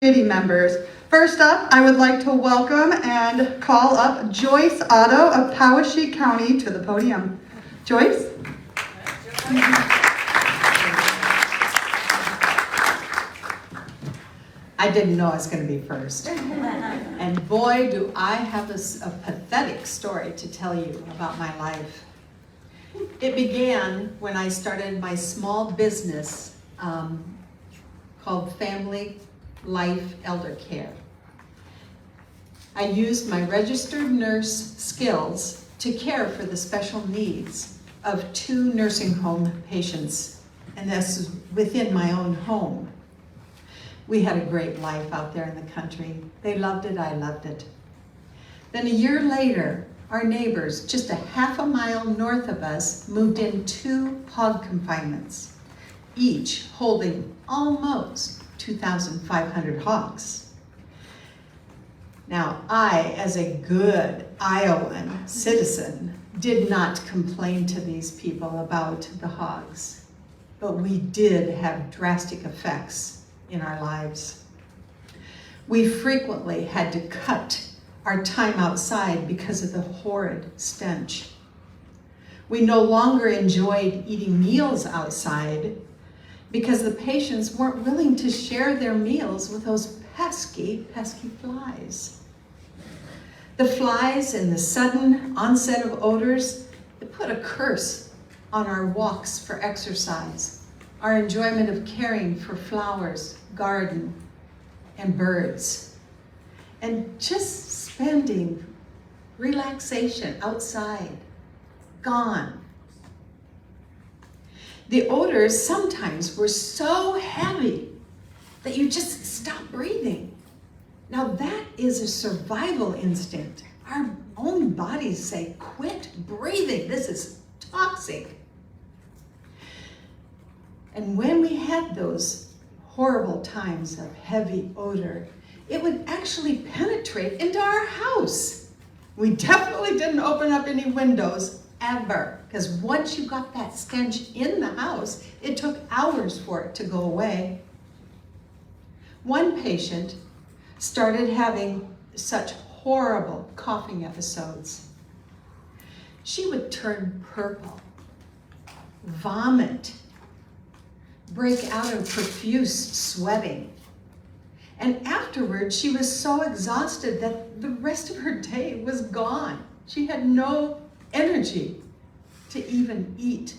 committee members. First up, I would like to welcome and call up Joyce Otto of Poweshiek County to the podium. Joyce? I didn't know I was going to be first. And boy, do I have a pathetic story to tell you about my life. It began when I started my small business called Family Life Eldercare. I used my registered nurse skills to care for the special needs of 2 nursing home patients, and this is within my own home. We had a great life out there in the country. They loved it, I loved it. Then a year later, our neighbors, just a half a mile north of us, moved in 2 hog confinements, each holding almost 2,500 hogs. Now, I, as a good Iowan citizen, did not complain to these people about the hogs, but we did have drastic effects in our lives. We frequently had to cut our time outside because of the horrid stench. We no longer enjoyed eating meals outside because the patients weren't willing to share their meals with those pesky, pesky flies. The flies and the sudden onset of odors, it put a curse on our walks for exercise, our enjoyment of caring for flowers, garden, and birds, and just spending relaxation outside, gone. The odors sometimes were so heavy that you just stop breathing. Now that is a survival instinct. Our own bodies say, quit breathing, this is toxic. And when we had those horrible times of heavy odor, it would actually penetrate into our house. We definitely didn't open up any windows ever, because once you got that stench in the house, it took hours for it to go away. One patient started having such horrible coughing episodes. She would turn purple, vomit, break out in profuse sweating. And afterwards, she was so exhausted that the rest of her day was gone. She had no energy to even eat.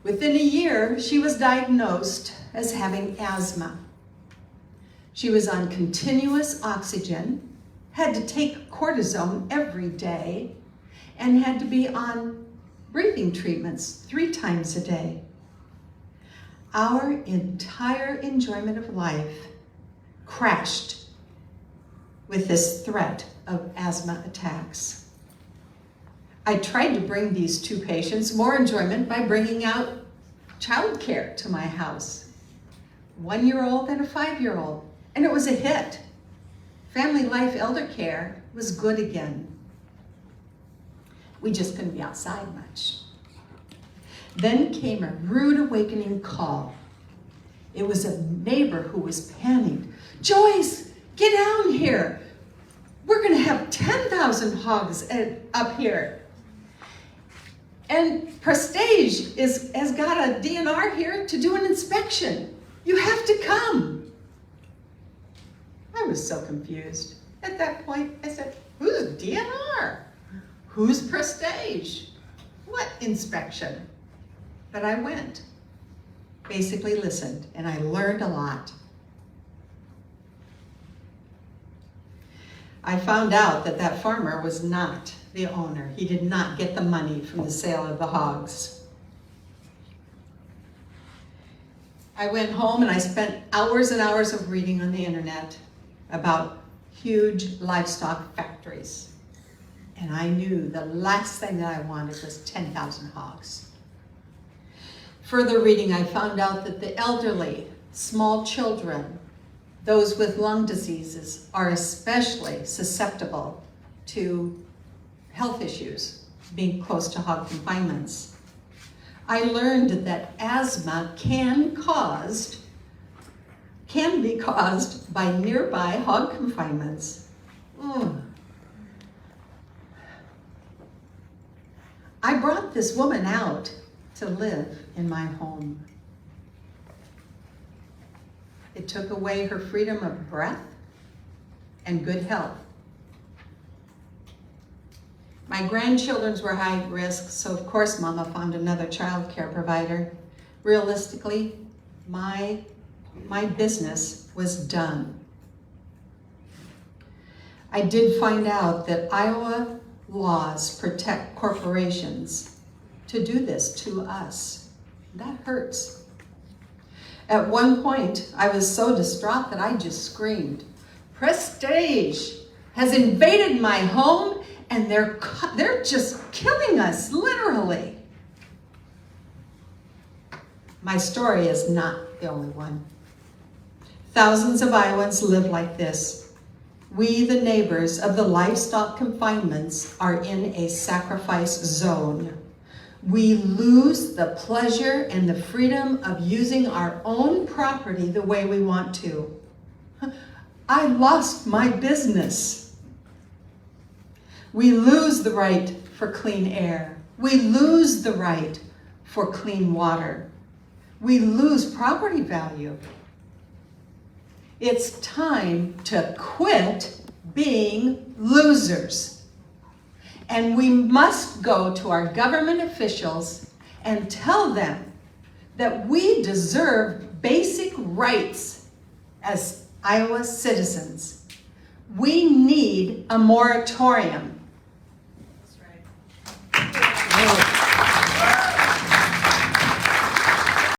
Within a year, she was diagnosed as having asthma. She was on continuous oxygen, had to take cortisone every day, and had to be on breathing treatments 3 times a day. Our entire enjoyment of life crashed with this threat of asthma attacks. I tried to bring these 2 patients more enjoyment by bringing out childcare to my house. 1-year-old and a 5-year-old, and it was a hit. Family Life Eldercare was good again. We just couldn't be outside much. Then came a rude awakening call. It was a neighbor who was panicked. Joyce, get down here. We're gonna have 10,000 hogs up here. And Prestage has got a DNR here to do an inspection. You have to come. I was so confused. At that point, I said, who's DNR? Who's Prestage? What inspection? But I went, basically listened, and I learned a lot. I found out that that farmer was not the owner. He did not get the money from the sale of the hogs. I went home and I spent hours and hours of reading on the internet about huge livestock factories. And I knew the last thing that I wanted was 10,000 hogs. Further reading, I found out that the elderly, small children, those with lung diseases are especially susceptible to health issues, being close to hog confinements. I learned that asthma can cause can be caused by nearby hog confinements. I brought this woman out to live in my home. It took away her freedom of breath and good health. My grandchildren were high risk, so of course Mama found another child care provider. Realistically, my business was done. I did find out that Iowa laws protect corporations to do this to us. That hurts. At one point, I was so distraught that I just screamed, "Prestage has invaded my home and they're just killing us, literally." My story is not the only one. Thousands of Iowans live like this. We, the neighbors of the livestock confinements, are in a sacrifice zone. We lose the pleasure and the freedom of using our own property the way we want to. I lost my business. We lose the right for clean air. We lose the right for clean water. We lose property value. It's time to quit being losers. And we must go to our government officials and tell them that we deserve basic rights as Iowa citizens. We need a moratorium.